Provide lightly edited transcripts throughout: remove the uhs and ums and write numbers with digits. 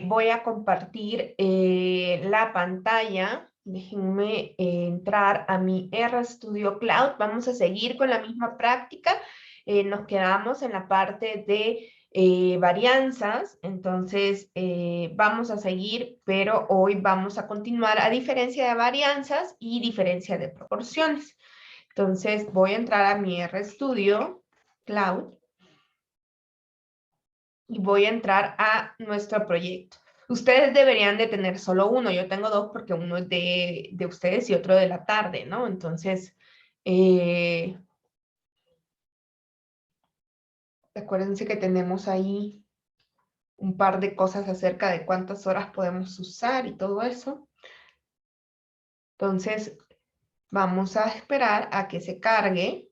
voy a compartir la pantalla. Déjenme entrar a mi RStudio Cloud. Vamos a seguir con la misma práctica. Nos quedamos en la parte de varianzas. Entonces, vamos a seguir, pero hoy vamos a continuar a diferencia de varianzas y diferencia de proporciones. Entonces, voy a entrar a mi RStudio Cloud y voy a entrar a nuestro proyecto. Ustedes deberían de tener solo uno. Yo tengo dos porque uno es de ustedes y otro de la tarde, ¿no? Entonces, acuérdense que tenemos ahí un par de cosas acerca de cuántas horas podemos usar y todo eso. Entonces, vamos a esperar a que se cargue.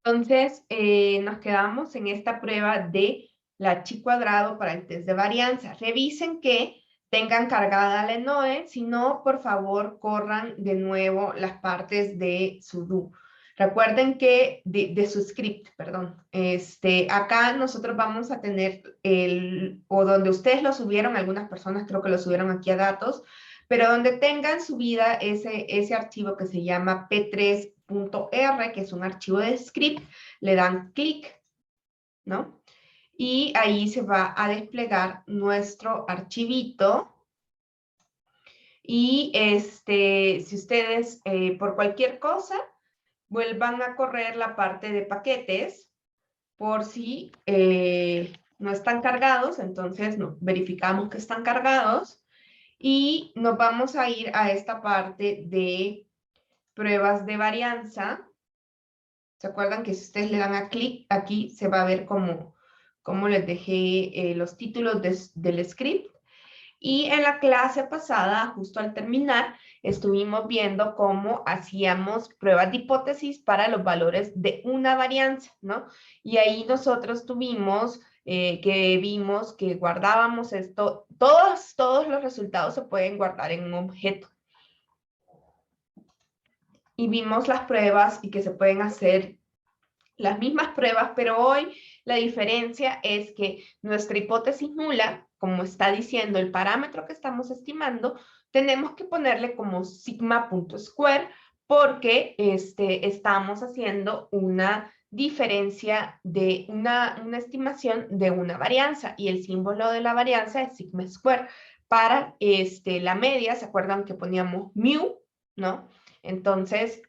Entonces, nos quedamos en esta prueba de la chi cuadrado para el test de varianza. Revisen que tengan cargada la ENOE, si no, por favor, corran de nuevo las partes de su do. Recuerden que, de su script, perdón. Acá nosotros vamos a tener o donde ustedes lo subieron, algunas personas creo que lo subieron aquí a datos, pero donde tengan subida ese archivo que se llama p3.r, que es un archivo de script, le dan clic, ¿no? Y ahí se va a desplegar nuestro archivito. Y si ustedes por cualquier cosa vuelvan a correr la parte de paquetes por si no están cargados, entonces no, verificamos que están cargados y nos vamos a ir a esta parte de pruebas de varianza. ¿Se acuerdan que si ustedes le dan a clic aquí se va a ver como les dejé los títulos del script? Y en la clase pasada, justo al terminar, estuvimos viendo cómo hacíamos pruebas de hipótesis para los valores de una varianza, ¿no? Y ahí nosotros tuvimos que vimos que guardábamos esto, todos los resultados se pueden guardar en un objeto. Y vimos las pruebas y que se pueden hacer las mismas pruebas, pero hoy la diferencia es que nuestra hipótesis nula, como está diciendo el parámetro que estamos estimando, tenemos que ponerle como sigma.square porque estamos haciendo una diferencia de una estimación de una varianza y el símbolo de la varianza es sigma square. Para la media, ¿se acuerdan que poníamos mu? ¿No? Entonces,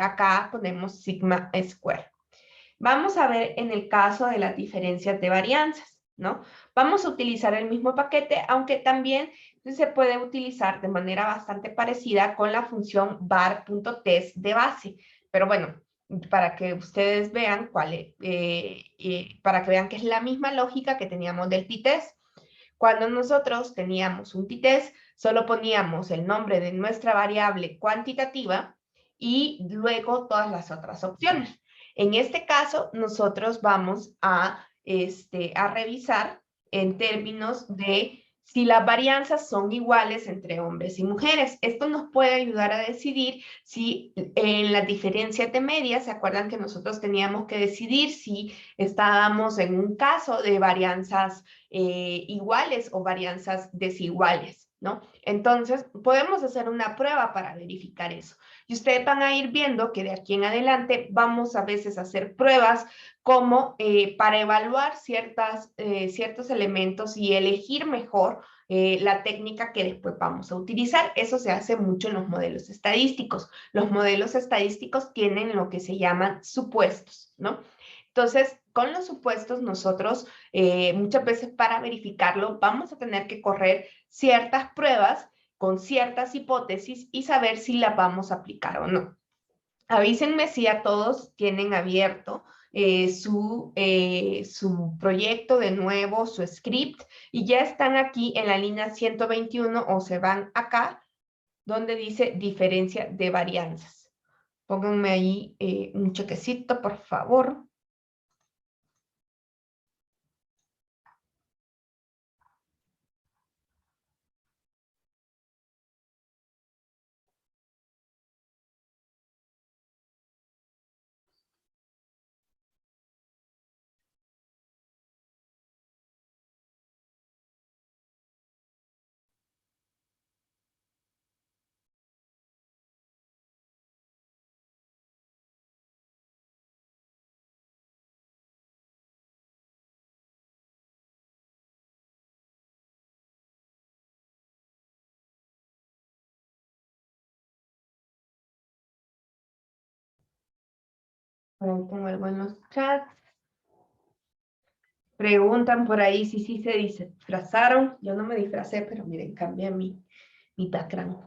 acá ponemos sigma square. Vamos a ver en el caso de las diferencias de varianzas, ¿no? Vamos a utilizar el mismo paquete, aunque también se puede utilizar de manera bastante parecida con la función var.test de base. Pero bueno, para que ustedes vean para que vean que es la misma lógica que teníamos del t-test. Cuando nosotros teníamos un t-test, solo poníamos el nombre de nuestra variable cuantitativa y luego todas las otras opciones. En este caso, nosotros vamos a revisar en términos de si las varianzas son iguales entre hombres y mujeres. Esto nos puede ayudar a decidir si en las diferencias de media, ¿se acuerdan que nosotros teníamos que decidir si estábamos en un caso de varianzas iguales o varianzas desiguales, ¿no? Entonces, podemos hacer una prueba para verificar eso. Y ustedes van a ir viendo que de aquí en adelante vamos a veces a hacer pruebas como para evaluar ciertos elementos y elegir mejor la técnica que después vamos a utilizar. Eso se hace mucho en los modelos estadísticos. Los modelos estadísticos tienen lo que se llaman supuestos, ¿no? Entonces, con los supuestos nosotros muchas veces para verificarlo vamos a tener que correr ciertas pruebas con ciertas hipótesis y saber si las vamos a aplicar o no. Avísenme si a todos tienen abierto su proyecto de nuevo, su script, y ya están aquí en la línea 121 o se van acá donde dice diferencia de varianzas. Pónganme ahí un chequecito, por favor. Por ahí pongo algo en los chats. Preguntan por ahí si sí se disfrazaron. Yo no me disfracé, pero miren, cambié mi background.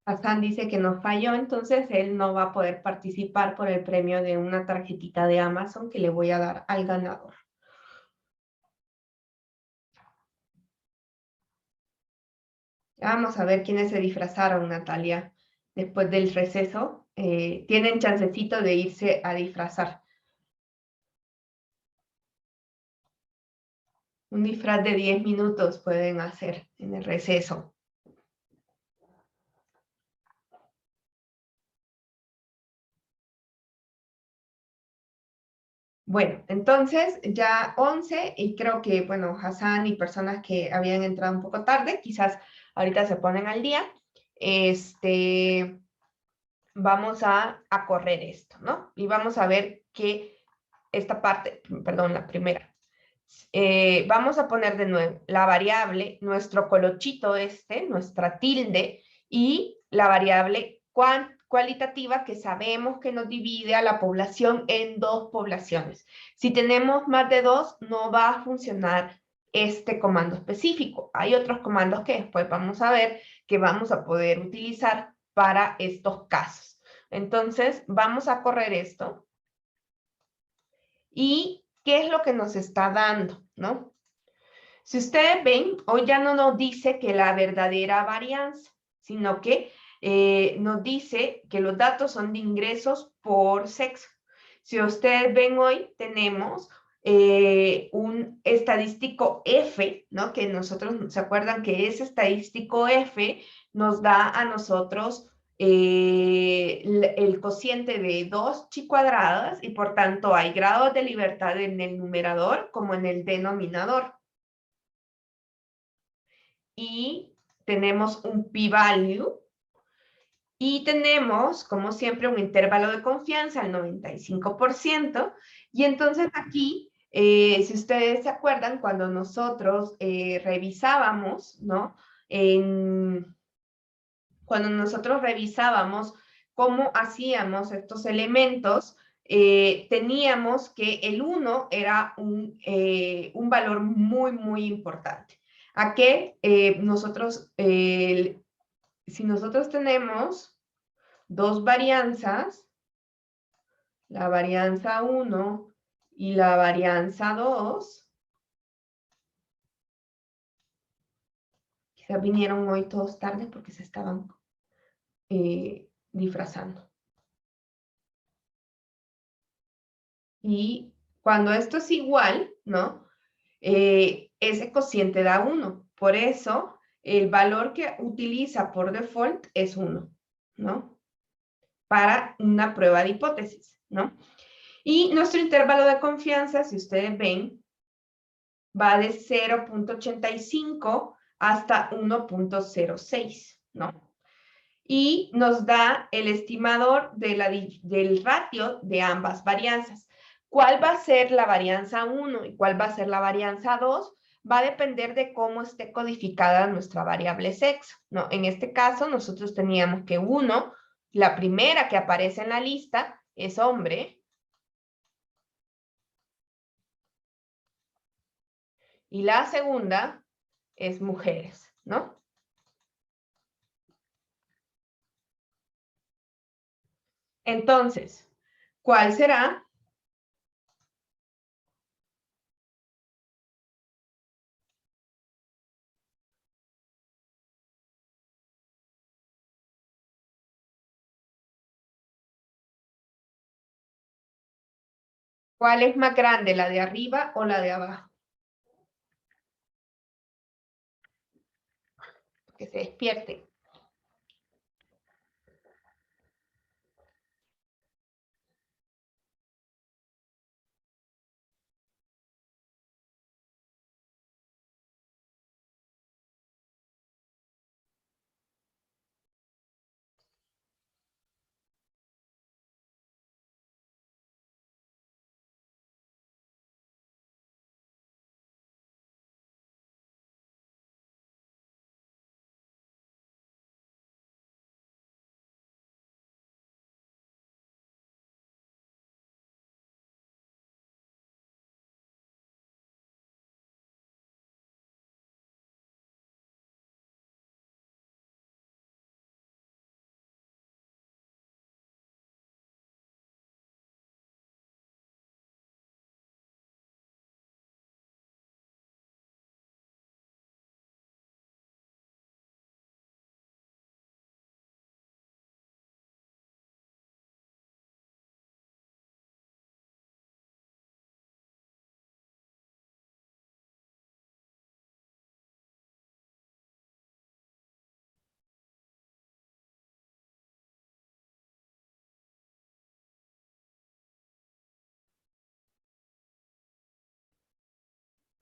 Hassan dice que no falló, entonces él no va a poder participar por el premio de una tarjetita de Amazon que le voy a dar al ganador. Vamos a ver quiénes se disfrazaron, Natalia, después del receso. Tienen chancecito de irse a disfrazar. Un disfraz de 10 minutos pueden hacer en el receso. Bueno, entonces ya 11 y creo que, bueno, Hassan y personas que habían entrado un poco tarde, quizás ahorita se ponen al día. Vamos a correr esto, ¿no? Y vamos a ver que esta parte, perdón, la primera. Vamos a poner de nuevo la variable, nuestro colochito nuestra tilde, y la variable cualitativa que sabemos que nos divide a la población en dos poblaciones. Si tenemos más de dos, no va a funcionar este comando específico. Hay otros comandos que después vamos a ver que vamos a poder utilizar para estos casos. Entonces, vamos a correr esto. ¿Y qué es lo que nos está dando, no? Si ustedes ven, hoy ya no nos dice que la verdadera varianza, sino que nos dice que los datos son de ingresos por sexo. Si ustedes ven hoy, tenemos un estadístico F, ¿no? Que nosotros, ¿se acuerdan que ese estadístico F nos da a nosotros el cociente de 2 chi cuadradas y por tanto hay grados de libertad en el numerador como en el denominador? Y tenemos un p-value y tenemos, como siempre, un intervalo de confianza al 95%. Y entonces aquí, si ustedes se acuerdan, cuando nosotros revisábamos, ¿no? Cuando nosotros revisábamos cómo hacíamos estos elementos, teníamos que el 1 era un valor muy, muy importante. ¿A qué? Si nosotros tenemos dos varianzas, la varianza 1 y la varianza 2, quizás vinieron hoy todos tarde porque se estaban disfrazando. Y cuando esto es igual, ¿no? Ese cociente da 1. Por eso, el valor que utiliza por default es 1, ¿no? Para una prueba de hipótesis, ¿no? Y nuestro intervalo de confianza, si ustedes ven, va de 0.85 hasta 1.06, ¿no? Y nos da el estimador del ratio de ambas varianzas. ¿Cuál va a ser la varianza 1 y cuál va a ser la varianza 2? Va a depender de cómo esté codificada nuestra variable sexo, ¿no? En este caso, nosotros teníamos que 1, la primera que aparece en la lista, es hombre, y la segunda es mujeres, ¿no? Entonces, ¿cuál será? ¿Cuál es más grande, la de arriba o la de abajo? Que se despierte.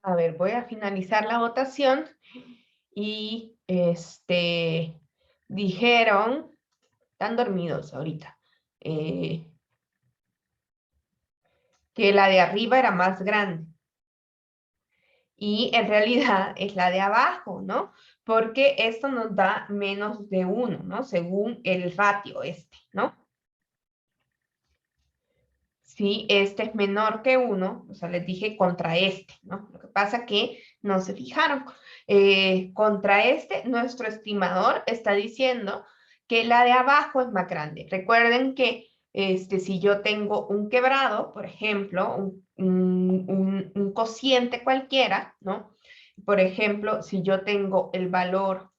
A ver, voy a finalizar la votación y dijeron, están dormidos ahorita, que la de arriba era más grande. Y en realidad es la de abajo, ¿no? Porque esto nos da menos de 1, ¿no? Según el ratio ¿no? Si este es menor que 1, o sea, les dije contra ¿no? Lo que pasa que no se fijaron. Contra nuestro estimador está diciendo que la de abajo es más grande. Recuerden que si yo tengo un quebrado, por ejemplo, un cociente cualquiera, ¿no? Por ejemplo, si yo tengo el valor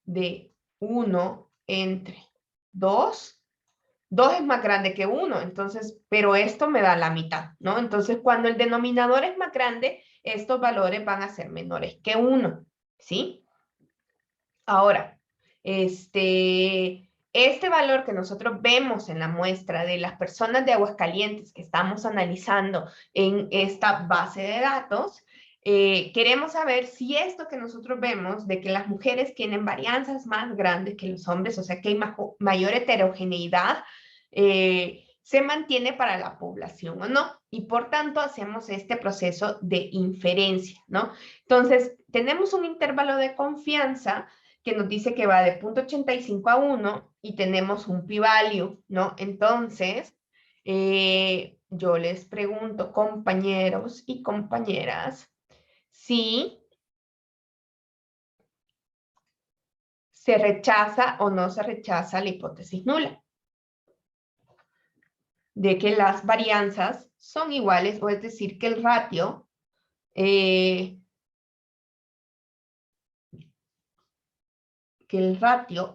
de 1 entre 2, 2 es más grande que 1, entonces, pero esto me da la mitad, ¿no? Entonces, cuando el denominador es más grande, estos valores van a ser menores que 1, ¿sí? Ahora, este valor que nosotros vemos en la muestra de las personas de Aguascalientes que estamos analizando en esta base de datos, queremos saber si esto que nosotros vemos de que las mujeres tienen varianzas más grandes que los hombres, o sea que hay mayor heterogeneidad, se mantiene para la población o no. Y por tanto hacemos este proceso de inferencia, ¿no? Entonces, tenemos un intervalo de confianza que nos dice que va de 0.85 a 1 y tenemos un p-value, ¿no? Entonces, yo les pregunto, compañeros y compañeras, si se rechaza o no se rechaza la hipótesis nula, de que las varianzas son iguales, o es decir, que el ratio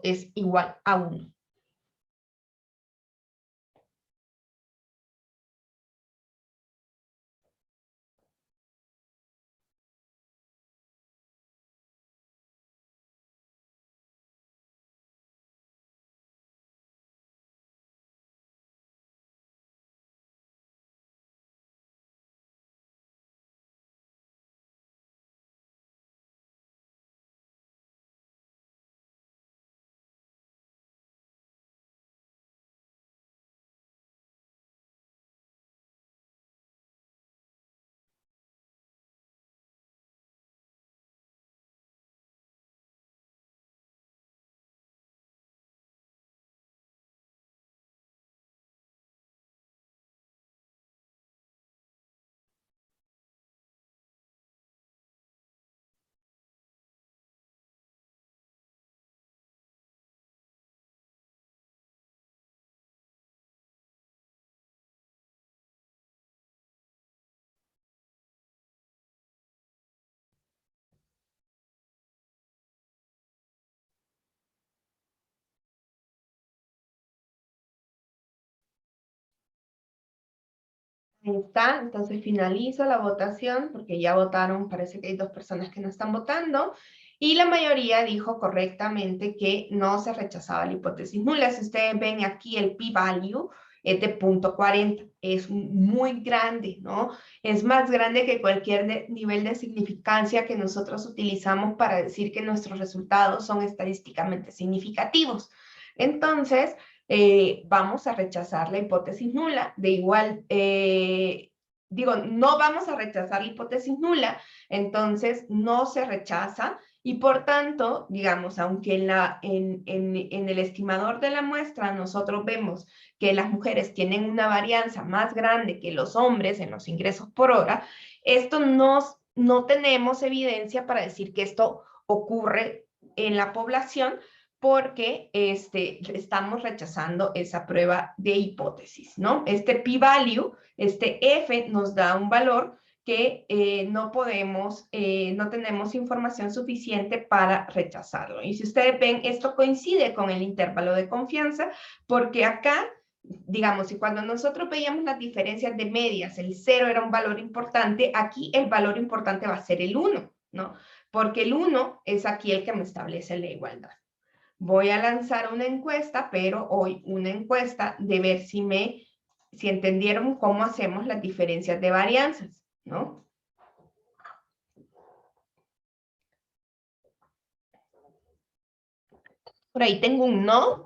es igual a 1. Ahí está, entonces finalizo la votación porque ya votaron, parece que hay 2 personas que no están votando y la mayoría dijo correctamente que no se rechazaba la hipótesis nula. Si ustedes ven aquí el p-value es de 0.40, es muy grande, ¿no? Es más grande que cualquier nivel de significancia que nosotros utilizamos para decir que nuestros resultados son estadísticamente significativos. Entonces, vamos a rechazar la hipótesis nula. De igual, no vamos a rechazar la hipótesis nula, entonces no se rechaza y por tanto, digamos, aunque en el estimador de la muestra nosotros vemos que las mujeres tienen una varianza más grande que los hombres en los ingresos por hora, esto no tenemos evidencia para decir que esto ocurre en la población, porque estamos rechazando esa prueba de hipótesis, ¿no? Este p-value, este f, nos da un valor que no tenemos información suficiente para rechazarlo. Y si ustedes ven, esto coincide con el intervalo de confianza, porque acá, digamos, y cuando nosotros veíamos las diferencias de medias, el 0 era un valor importante, aquí el valor importante va a ser el 1, ¿no? Porque el 1 es aquí el que me establece la igualdad. Voy a lanzar una encuesta, pero hoy una encuesta de ver si entendieron cómo hacemos las diferencias de varianzas, ¿no? Por ahí tengo un no.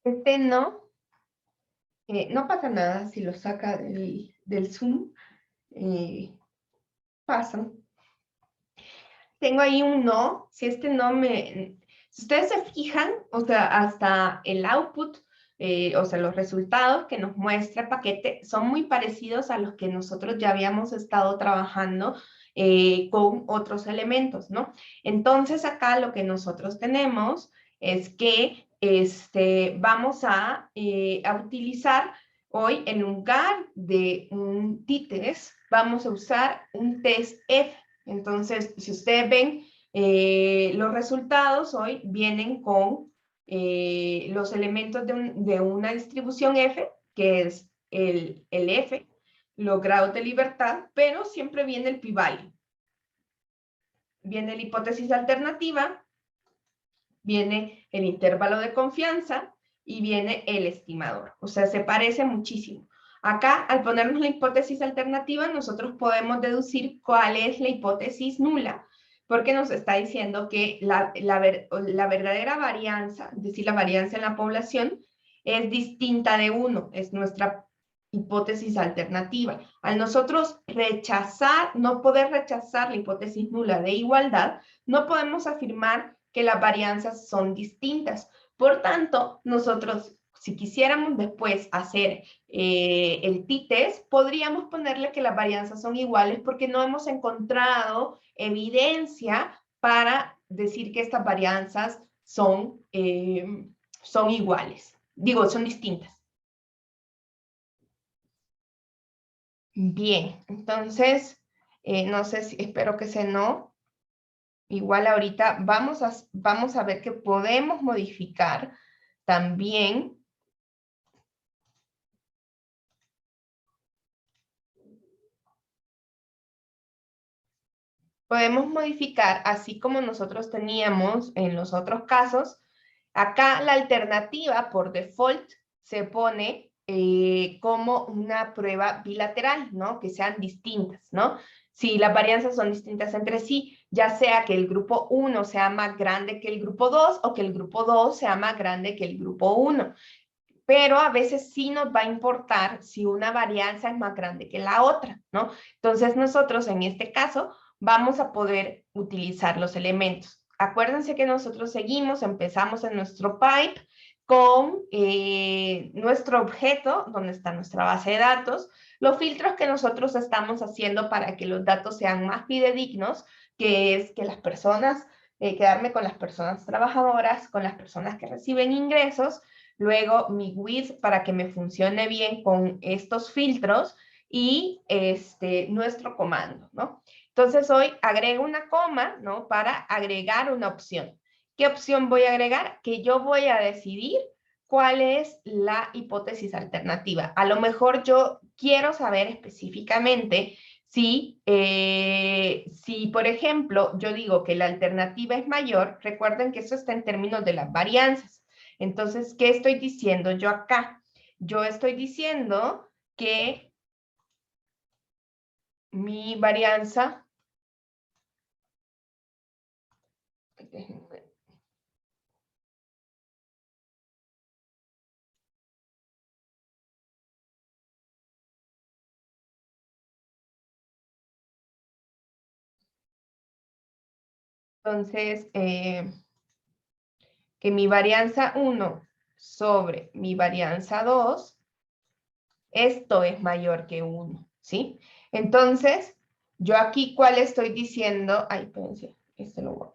Este no, no pasa nada si lo saca del Zoom, pasa. Tengo ahí un no, si este no me... Si ustedes se fijan, o sea, hasta el output, o sea, los resultados que nos muestra el paquete son muy parecidos a los que nosotros ya habíamos estado trabajando con otros elementos, ¿no? Entonces, acá lo que nosotros tenemos es que vamos a utilizar hoy, en lugar de un t-test, vamos a usar un test F. Entonces, si ustedes ven, los resultados hoy vienen con los elementos de una distribución F, que es el F, los grados de libertad, pero siempre viene el p-value. Viene la hipótesis alternativa, viene el intervalo de confianza y viene el estimador. O sea, se parece muchísimo. Acá, al ponernos la hipótesis alternativa, nosotros podemos deducir cuál es la hipótesis nula, porque nos está diciendo que la verdadera varianza, es decir, la varianza en la población, es distinta de 1, es nuestra hipótesis alternativa. Al nosotros rechazar, no poder rechazar la hipótesis nula de igualdad, no podemos afirmar que las varianzas son distintas. Por tanto, nosotros, si quisiéramos después hacer el t-test, podríamos ponerle que las varianzas son iguales porque no hemos encontrado evidencia para decir que estas varianzas son iguales. Digo, son distintas. Bien, entonces, no sé si, espero que se no. Igual ahorita vamos a ver que podemos modificar también. Podemos modificar, así como nosotros teníamos en los otros casos, acá la alternativa por default se pone como una prueba bilateral, ¿no? Que sean distintas, ¿no? Si las varianzas son distintas entre sí, ya sea que el grupo 1 sea más grande que el grupo 2 o que el grupo 2 sea más grande que el grupo 1. Pero a veces sí nos va a importar si una varianza es más grande que la otra, ¿no? Entonces nosotros en este caso vamos a poder utilizar los elementos. Acuérdense que nosotros empezamos en nuestro pipe con nuestro objeto, donde está nuestra base de datos, los filtros que nosotros estamos haciendo para que los datos sean más fidedignos, que es que las personas, quedarme con las personas trabajadoras, con las personas que reciben ingresos, luego mi width para que me funcione bien con estos filtros y nuestro comando, ¿no? Entonces hoy agrego una coma, ¿no? Para agregar una opción. ¿Qué opción voy a agregar? Que yo voy a decidir cuál es la hipótesis alternativa. A lo mejor yo quiero saber específicamente si, por ejemplo, yo digo que la alternativa es mayor, recuerden que eso está en términos de las varianzas. Entonces, ¿qué estoy diciendo yo acá? Yo estoy diciendo que mi varianza, entonces, que mi varianza 1 sobre mi varianza 2, esto es mayor que 1, ¿sí? Entonces, yo aquí, ¿cuál estoy diciendo? Ay, espérense, lo voy a...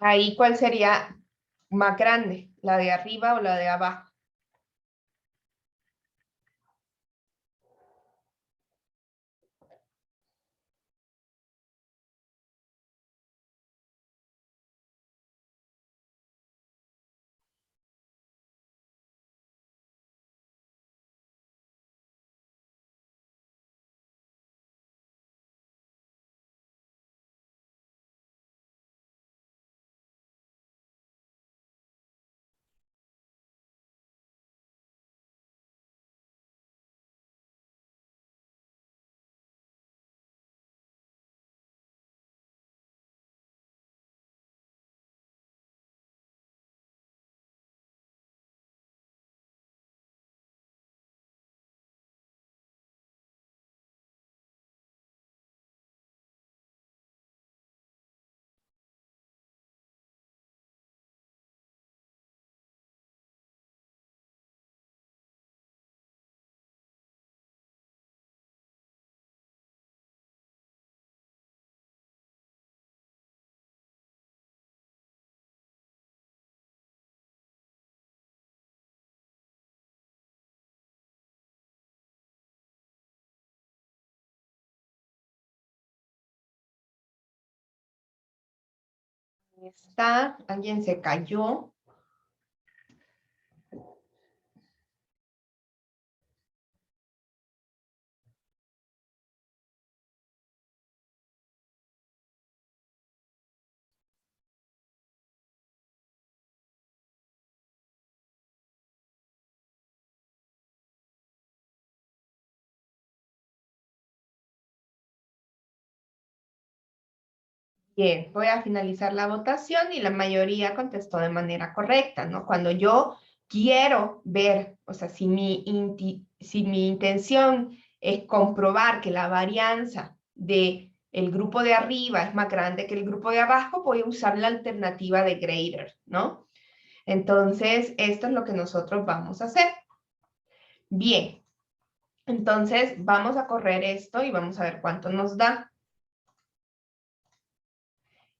Ahí, ¿cuál sería más grande? ¿La de arriba o la de abajo? Ahí está, alguien se cayó. Bien, voy a finalizar la votación y la mayoría contestó de manera correcta, ¿no? Cuando yo quiero ver, o sea, si mi intención es comprobar que la varianza de el grupo de arriba es más grande que el grupo de abajo, voy a usar la alternativa de greater, ¿no? Entonces, esto es lo que nosotros vamos a hacer. Bien, entonces vamos a correr esto y vamos a ver cuánto nos da.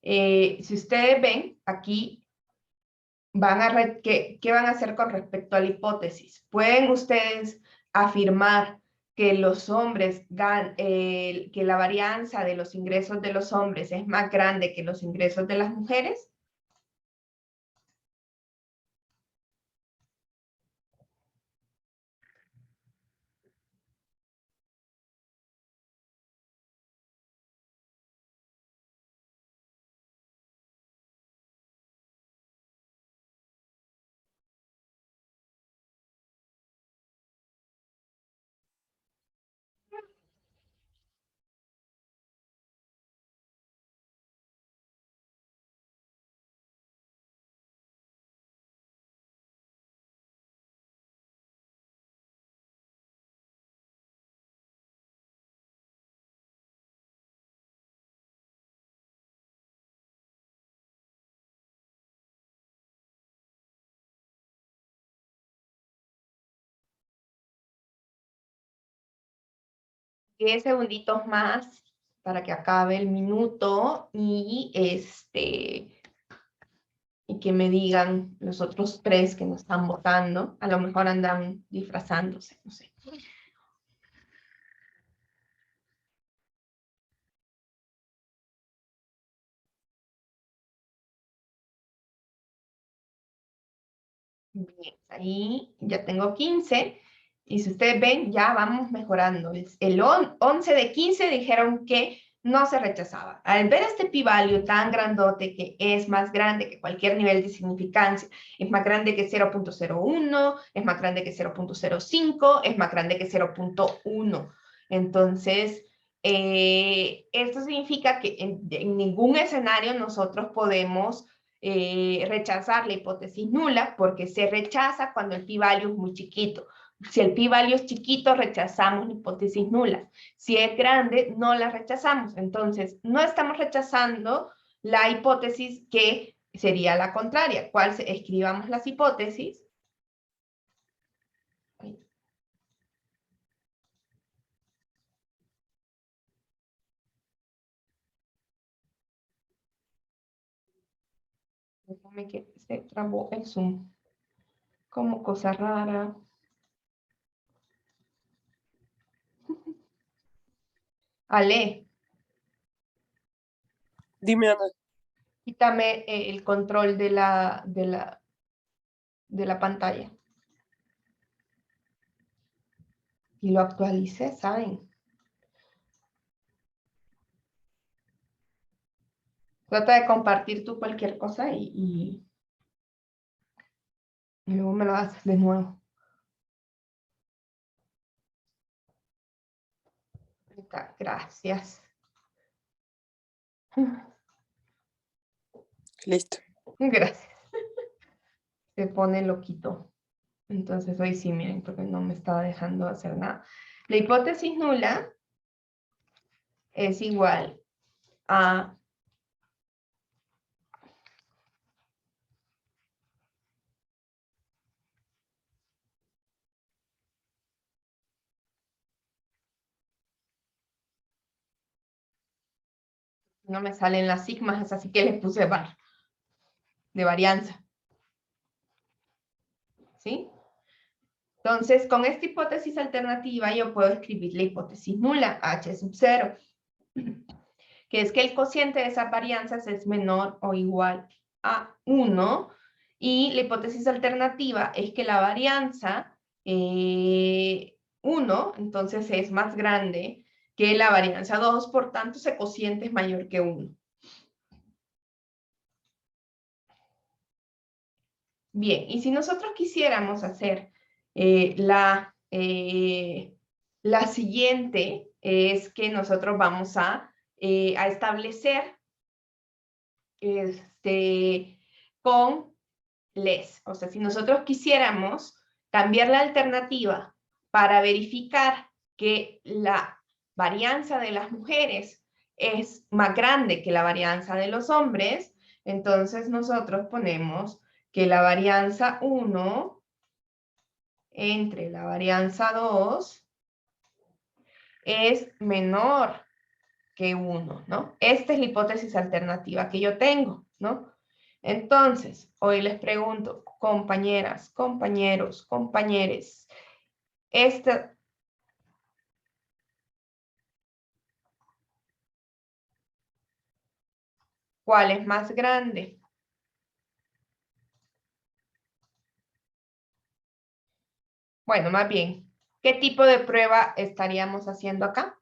Si ustedes ven, aquí ¿qué van a hacer con respecto a la hipótesis? ¿Pueden ustedes afirmar que los hombres que la varianza de los ingresos de los hombres es más grande que los ingresos de las mujeres? Diez segunditos más para que acabe el minuto y que me digan los otros tres que no están votando. A lo mejor andan disfrazándose, no sé. Bien, ahí ya tengo 15. Y si ustedes ven, ya vamos mejorando. 11 de 15 dijeron que no se rechazaba. Al ver este p-value tan grandote, que es más grande que cualquier nivel de significancia, es más grande que 0.01, es más grande que 0.05, es más grande que 0.1. Entonces, esto significa que en ningún escenario nosotros podemos rechazar la hipótesis nula porque se rechaza cuando el p-value es muy chiquito. Si el p-value es chiquito, rechazamos la hipótesis nula. Si es grande, no la rechazamos. Entonces, no estamos rechazando la hipótesis que sería la contraria. Escribamos las hipótesis. Déjame que se trabó el Zoom. Como cosa rara. Ale, Dime, Ana. quítame el control de la pantalla. Y lo actualicé, ¿saben? Trata de compartir tú cualquier cosa y luego me lo haces de nuevo. Gracias. Listo. Gracias. Se pone loquito. Entonces hoy sí, miren, porque no me estaba dejando hacer nada. La hipótesis nula es igual a no me salen las sigmas, así que le puse var, de varianza. ¿Sí? Entonces, con esta hipótesis alternativa yo puedo escribir la hipótesis nula, h sub 0, que es que el cociente de esas varianzas es menor o igual a 1, y la hipótesis alternativa es que la varianza 1, entonces es más grande que la varianza 2, por tanto ese cociente es mayor que 1. Bien, y si nosotros quisiéramos hacer la siguiente, es que nosotros vamos a establecer con les. O sea, si nosotros quisiéramos cambiar la alternativa para verificar que la varianza de las mujeres es más grande que la varianza de los hombres, entonces nosotros ponemos que la varianza 1 entre la varianza 2 es menor que 1, ¿no? Esta es la hipótesis alternativa que yo tengo, ¿no? Entonces, hoy les pregunto, compañeras, compañeros, compañeres, ¿cuál es más grande? Bueno, más bien, ¿qué tipo de prueba estaríamos haciendo acá?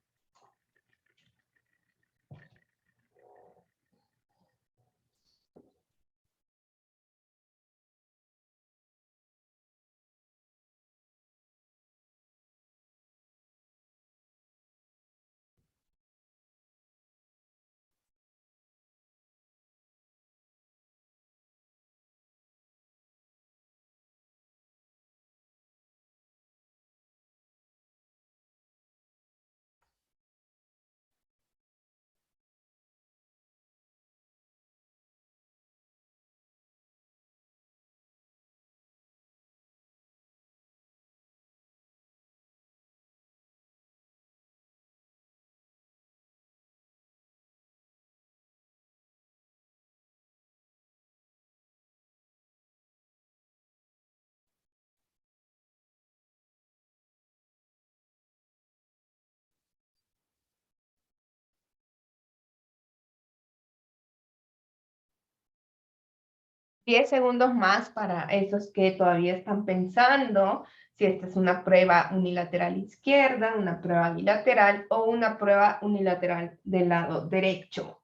Diez segundos más para esos que todavía están pensando si esta es una prueba unilateral izquierda, una prueba bilateral o una prueba unilateral del lado derecho.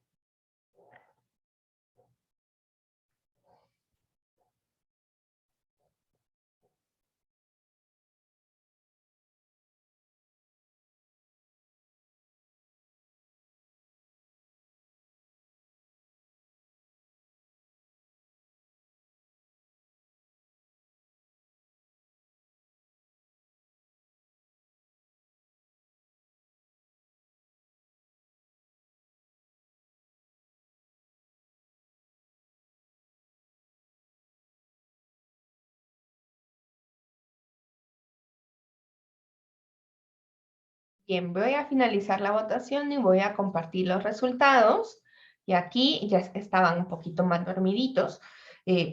Bien, voy a finalizar la votación y voy a compartir los resultados. Y aquí ya estaban un poquito más dormiditos.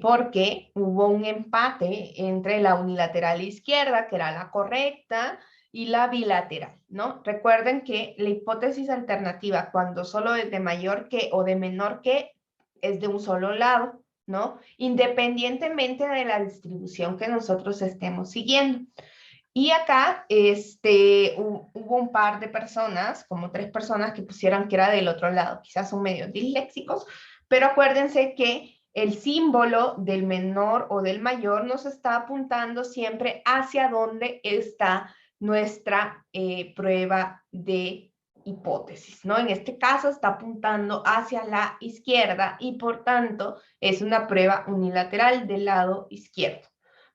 porque hubo un empate entre la unilateral izquierda, que era la correcta, y la bilateral, ¿no? Recuerden que la hipótesis alternativa, cuando solo es de mayor que o de menor que, es de un solo lado, ¿no? Independientemente de la distribución que nosotros estemos siguiendo. Y acá hubo un par de personas, como 3 personas que pusieron que era del otro lado. Quizás son medio disléxicos, pero acuérdense que el símbolo del menor o del mayor nos está apuntando siempre hacia dónde está nuestra prueba de hipótesis, ¿no? En este caso está apuntando hacia la izquierda y por tanto es una prueba unilateral del lado izquierdo.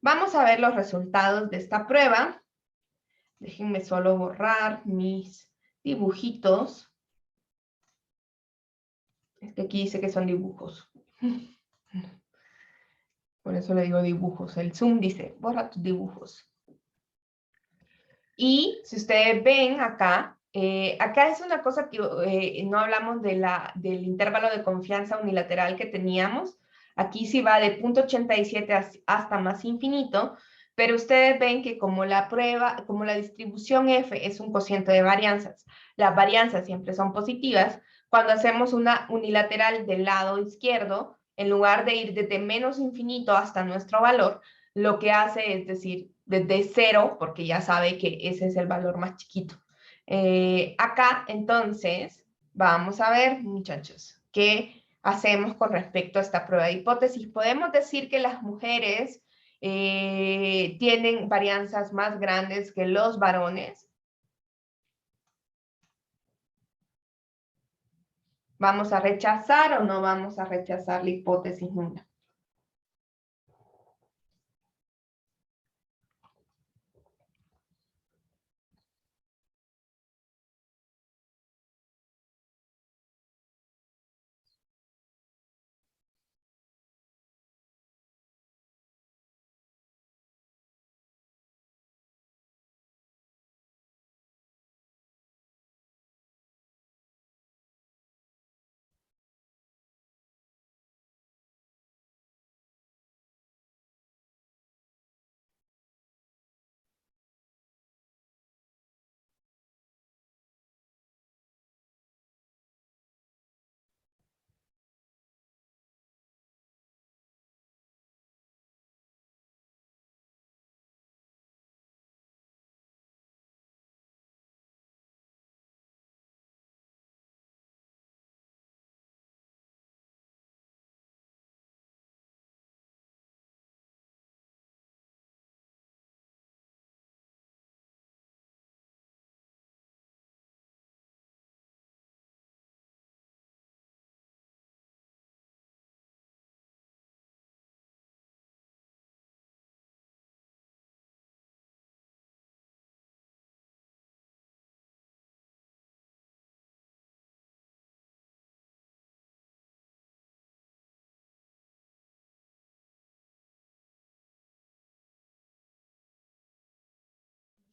Vamos a ver los resultados de esta prueba. Déjenme solo borrar mis dibujitos. Es que aquí dice que son dibujos. Por eso le digo dibujos. El Zoom dice, borra tus dibujos. Y si ustedes ven acá, acá es una cosa que no hablamos del intervalo de confianza unilateral que teníamos. Aquí sí va de 0.87 hasta más infinito, pero ustedes ven que como la distribución F es un cociente de varianzas, las varianzas siempre son positivas, cuando hacemos una unilateral del lado izquierdo, en lugar de ir desde menos infinito hasta nuestro valor, lo que hace es decir, desde 0, porque ya sabe que ese es el valor más chiquito. Acá, entonces, vamos a ver, muchachos, ¿qué hacemos con respecto a esta prueba de hipótesis? Podemos decir que las mujeres tienen varianzas más grandes que los varones. ¿Vamos a rechazar o no vamos a rechazar la hipótesis nula?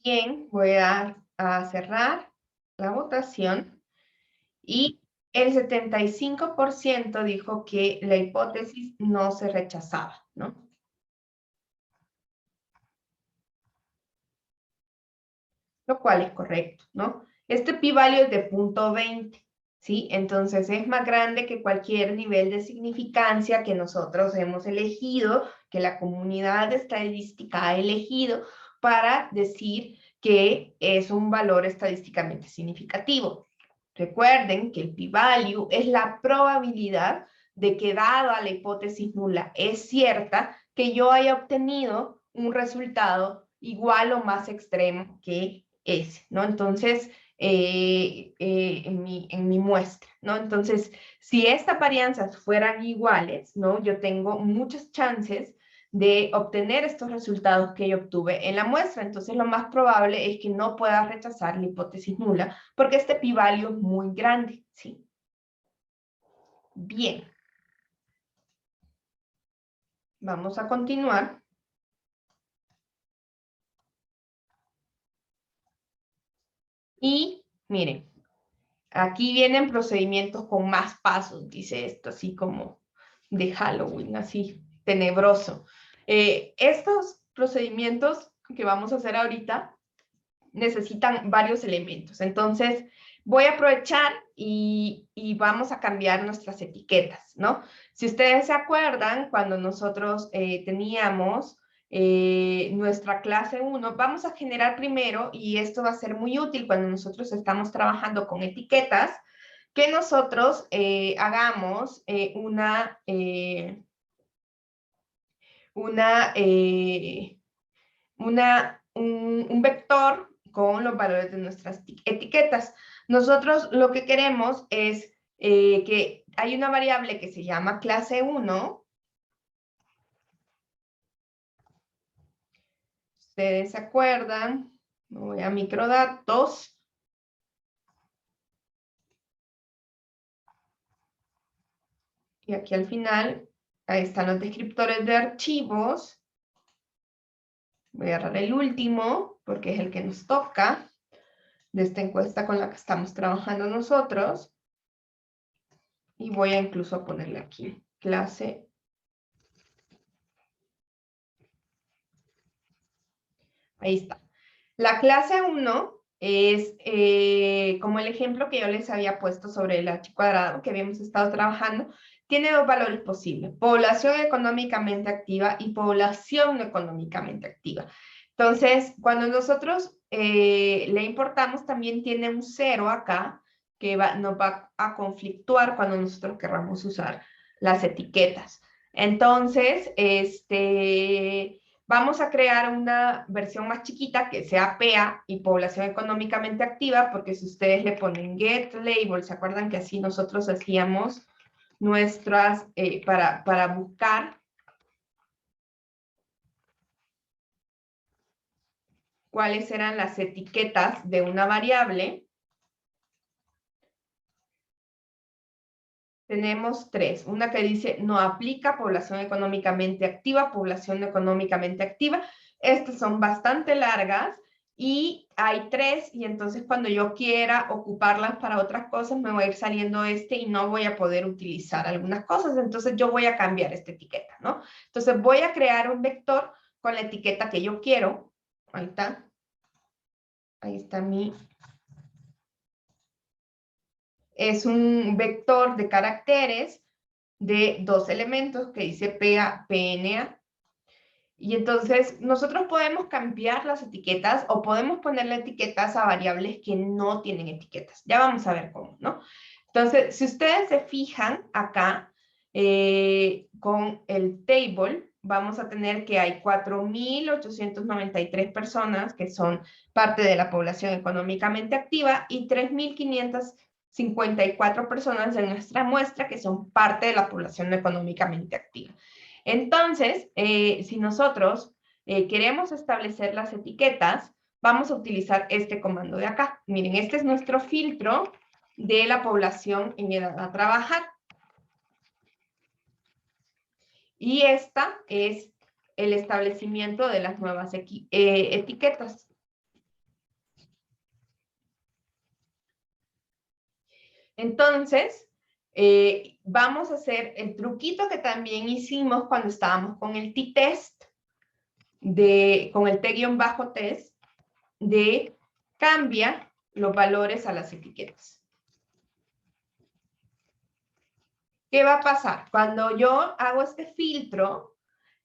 Bien, voy a cerrar la votación y el 75% dijo que la hipótesis no se rechazaba, ¿no? Lo cual es correcto, ¿no? Este pi-value es de 0.20, ¿sí? Entonces es más grande que cualquier nivel de significancia que nosotros hemos elegido, que la comunidad estadística ha elegido para decir que es un valor estadísticamente significativo. Recuerden que el p-value es la probabilidad de que dada la hipótesis nula es cierta, que yo haya obtenido un resultado igual o más extremo que ese, ¿no? Entonces, en mi muestra, ¿no? Entonces, si estas varianzas fueran iguales, ¿no? Yo tengo muchas chances de obtener estos resultados que yo obtuve en la muestra. Entonces, lo más probable es que no pueda rechazar la hipótesis nula porque este pi-value es muy grande, ¿sí? Bien. Vamos a continuar. Y miren, aquí vienen procedimientos con más pasos, dice esto, así como de Halloween, así tenebroso. Estos procedimientos que vamos a hacer ahorita necesitan varios elementos. Entonces, voy a aprovechar y vamos a cambiar nuestras etiquetas, ¿no? Si ustedes se acuerdan, cuando nosotros teníamos nuestra clase 1, vamos a generar primero, y esto va a ser muy útil cuando nosotros estamos trabajando con etiquetas, que nosotros hagamos un vector con los valores de nuestras etiquetas. Nosotros lo que queremos es que hay una variable que se llama clase 1. Ustedes se acuerdan, me voy a microdatos. Y aquí al final, ahí están los descriptores de archivos. Voy a agarrar el último, porque es el que nos toca, de esta encuesta con la que estamos trabajando nosotros. Y voy a incluso ponerle aquí, clase. Ahí está. La clase 1 es como el ejemplo que yo les había puesto sobre el h cuadrado que habíamos estado trabajando. Tiene dos valores posibles, población económicamente activa y población no económicamente activa. Entonces, cuando nosotros le importamos, también tiene un 0 acá, que nos va a conflictuar cuando nosotros querramos usar las etiquetas. Entonces, vamos a crear una versión más chiquita que sea PA y población económicamente activa, porque si ustedes le ponen get label, ¿se acuerdan que así nosotros hacíamos nuestras, para buscar cuáles eran las etiquetas de una variable? Tenemos tres. Una que dice no aplica, población económicamente activa, población no económicamente activa. Estas son bastante largas y hay tres, y entonces cuando yo quiera ocuparlas para otras cosas me va a ir saliendo y no voy a poder utilizar algunas cosas. Entonces yo voy a cambiar esta etiqueta, ¿no? Entonces voy a crear un vector con la etiqueta que yo quiero. Ahí está. Ahí está mi... Es un vector de caracteres de 2 elementos que dice PA, PNA. Y entonces nosotros podemos cambiar las etiquetas o podemos ponerle etiquetas a variables que no tienen etiquetas. Ya vamos a ver cómo, ¿no? Entonces, si ustedes se fijan acá, con el table, vamos a tener que hay 4.893 personas que son parte de la población económicamente activa y 3.554 personas de nuestra muestra que son parte de la población económicamente activa. Entonces, si nosotros queremos establecer las etiquetas, vamos a utilizar este comando de acá. Miren, este es nuestro filtro de la población en edad a trabajar. Y esta es el establecimiento de las nuevas etiquetas. Entonces, vamos a hacer el truquito que también hicimos cuando estábamos con el t-test, con el t-test, de cambia los valores a las etiquetas. ¿Qué va a pasar? Cuando yo hago este filtro,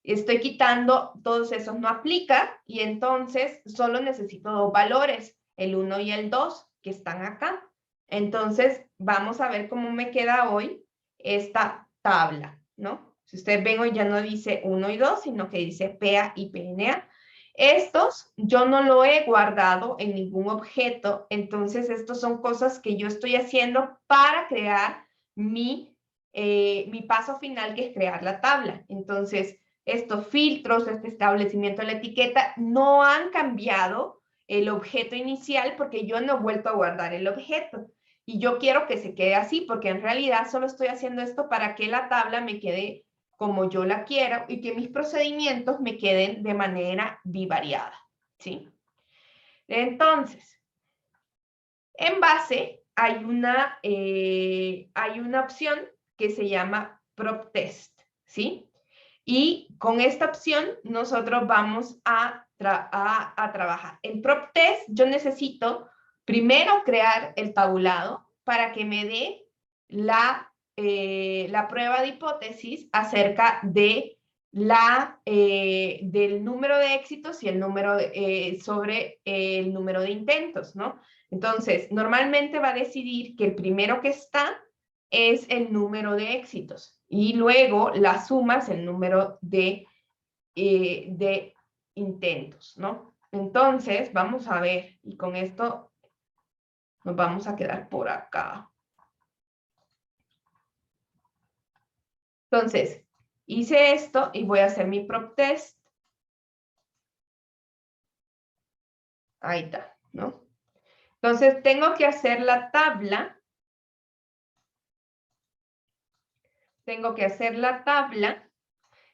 estoy quitando todos esos no aplica y entonces solo necesito dos valores, el 1 y el 2, que están acá. Entonces, vamos a ver cómo me queda hoy esta tabla, ¿no? Si ustedes ven, hoy ya no dice 1 y 2, sino que dice PA y PNA. Estos yo no lo he guardado en ningún objeto, entonces estos son cosas que yo estoy haciendo para crear mi paso final, que es crear la tabla. Entonces, estos filtros, este establecimiento de la etiqueta, no han cambiado el objeto inicial porque yo no he vuelto a guardar el objeto. Y yo quiero que se quede así porque en realidad solo estoy haciendo esto para que la tabla me quede como yo la quiero y que mis procedimientos me queden de manera bivariada, ¿sí? Entonces, en base hay una opción que se llama prop test, ¿sí? Y con esta opción nosotros vamos a trabajar. En PropTest yo necesito primero crear el tabulado para que me dé la prueba de hipótesis acerca de del número de éxitos y el número sobre el número de intentos, ¿no? Entonces, normalmente va a decidir que el primero que está es el número de éxitos y luego la suma es el número de intentos, ¿no? Entonces, vamos a ver, y con esto nos vamos a quedar por acá. Entonces, hice esto y voy a hacer mi PropTest. Ahí está, ¿no? Entonces, tengo que hacer la tabla. Tengo que hacer la tabla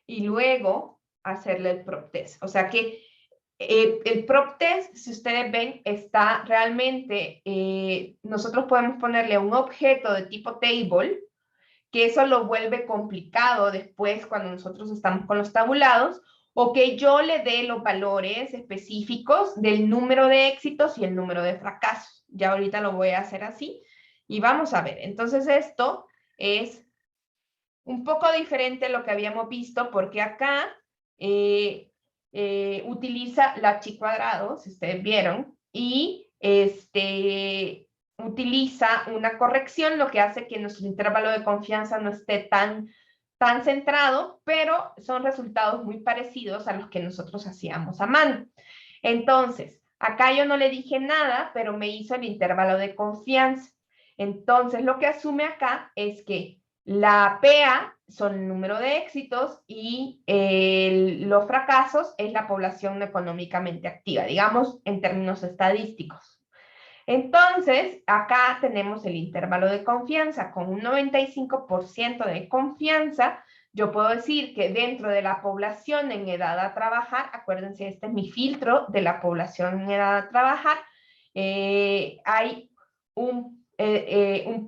y luego hacerle el PropTest. O sea que el PropTest, si ustedes ven, está realmente, nosotros podemos ponerle un objeto de tipo table, que eso lo vuelve complicado después cuando nosotros estamos con los tabulados, o que yo le dé los valores específicos del número de éxitos y el número de fracasos. Ya ahorita lo voy a hacer así y vamos a ver. Entonces esto es un poco diferente a lo que habíamos visto porque acá utiliza la chi cuadrado, si ustedes vieron, y utiliza una corrección, lo que hace que nuestro intervalo de confianza no esté tan centrado, pero son resultados muy parecidos a los que nosotros hacíamos a mano. Entonces, acá yo no le dije nada, pero me hizo el intervalo de confianza. Entonces, lo que asume acá es que la PA son el número de éxitos y los fracasos es la población económicamente activa, digamos, en términos estadísticos. Entonces, acá tenemos el intervalo de confianza. Con un 95% de confianza, yo puedo decir que dentro de la población en edad a trabajar, acuérdense, este es mi filtro de la población en edad a trabajar, hay un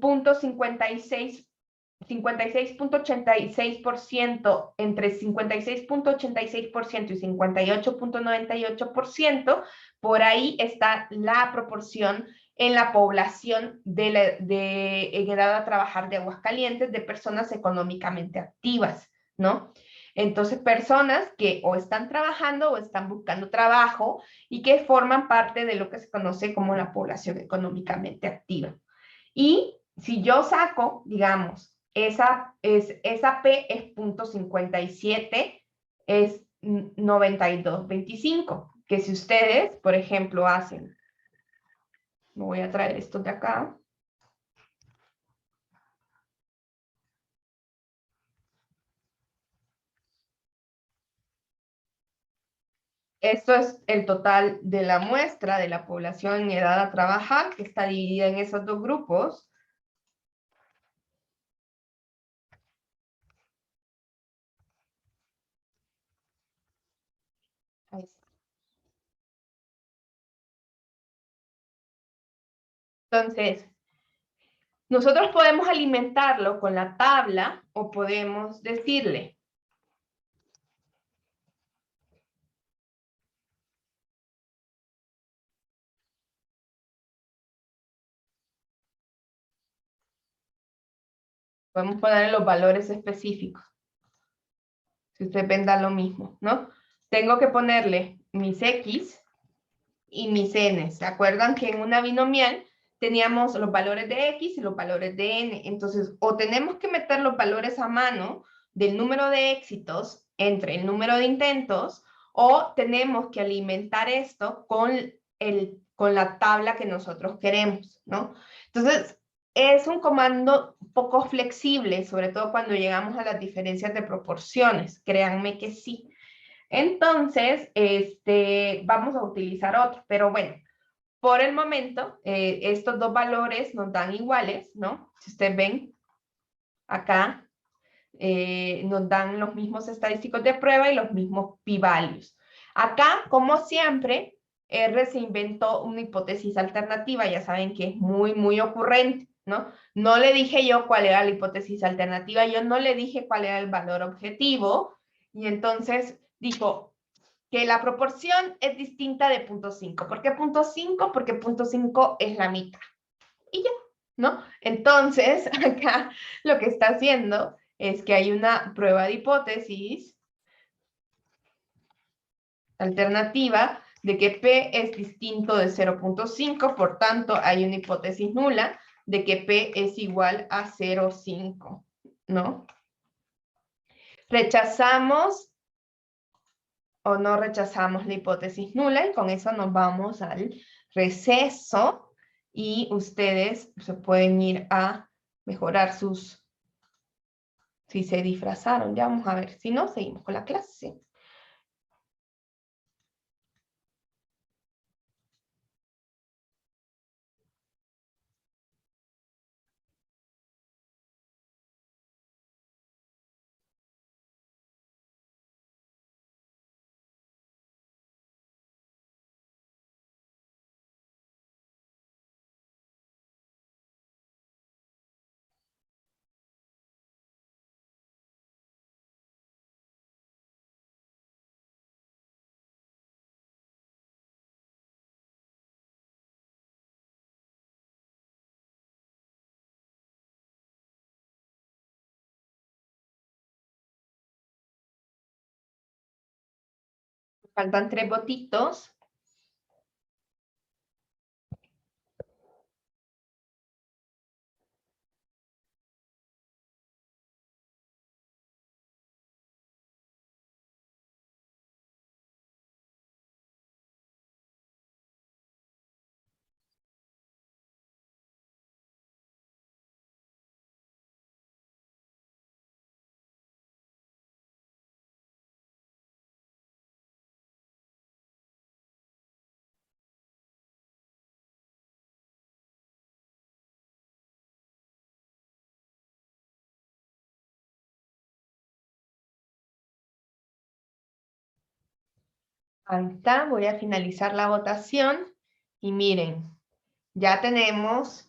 punto 56.86% entre 56.86% y 58.98%, por ahí está la proporción en la población en edad a trabajar de Aguascalientes de personas económicamente activas, ¿no? Entonces, personas que o están trabajando o están buscando trabajo y que forman parte de lo que se conoce como la población económicamente activa. Y si yo saco, digamos, esa P es 0.57, es 92.25, que si ustedes, por ejemplo, hacen, me voy a traer esto de acá, esto es el total de la muestra de la población en edad a trabajar, que está dividida en esos dos grupos. Ahí está. Entonces, nosotros podemos alimentarlo con la tabla o podemos decirle, podemos ponerle los valores específicos. Si ustedes ven, da lo mismo, ¿no? Tengo que ponerle mis X y mis N. ¿Se acuerdan que en una binomial teníamos los valores de X y los valores de N? Entonces, o tenemos que meter los valores a mano del número de éxitos entre el número de intentos, o tenemos que alimentar esto con la tabla que nosotros queremos, ¿no? Entonces, es un comando poco flexible, sobre todo cuando llegamos a las diferencias de proporciones. Créanme que sí. Entonces, vamos a utilizar otro, pero bueno, por el momento, estos dos valores nos dan iguales, ¿no? Si ustedes ven, acá nos dan los mismos estadísticos de prueba y los mismos p-values. Acá, como siempre, R se inventó una hipótesis alternativa, ya saben que es muy, muy ocurrente, ¿no? No le dije yo cuál era la hipótesis alternativa, yo no le dije cuál era el valor objetivo, y entonces dijo que la proporción es distinta de 0.5. ¿Por qué 0.5? Porque 0.5 es la mitad. Y ya, ¿no? Entonces, acá lo que está haciendo es que hay una prueba de hipótesis alternativa de que P es distinto de 0.5, por tanto, hay una hipótesis nula de que P es igual a 0.5, ¿no? ¿Rechazamos o no rechazamos la hipótesis nula? Y con eso nos vamos al receso y ustedes se pueden ir a mejorar sus... Si se disfrazaron, ya vamos a ver. Si no, seguimos con la clase. Faltan 3 votitos. Ahí está, voy a finalizar la votación. Y miren, ya tenemos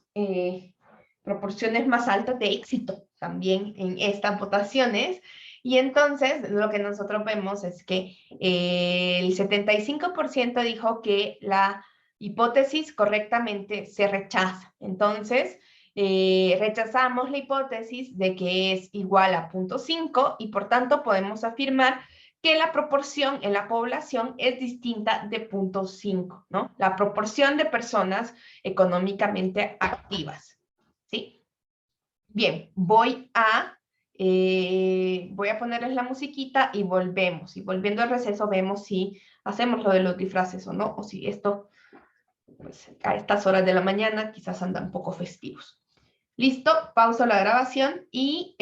proporciones más altas de éxito también en estas votaciones. Y entonces lo que nosotros vemos es que el 75% dijo que la hipótesis correctamente se rechaza. Entonces, rechazamos la hipótesis de que es igual a 0.5 y por tanto podemos afirmar que la proporción en la población es distinta de 0.5, ¿no? La proporción de personas económicamente activas, ¿sí? Bien, voy a ponerles la musiquita y volvemos. Y volviendo al receso vemos si hacemos lo de los disfraces o no, o si esto, pues a estas horas de la mañana quizás andan un poco festivos. Listo, pauso la grabación y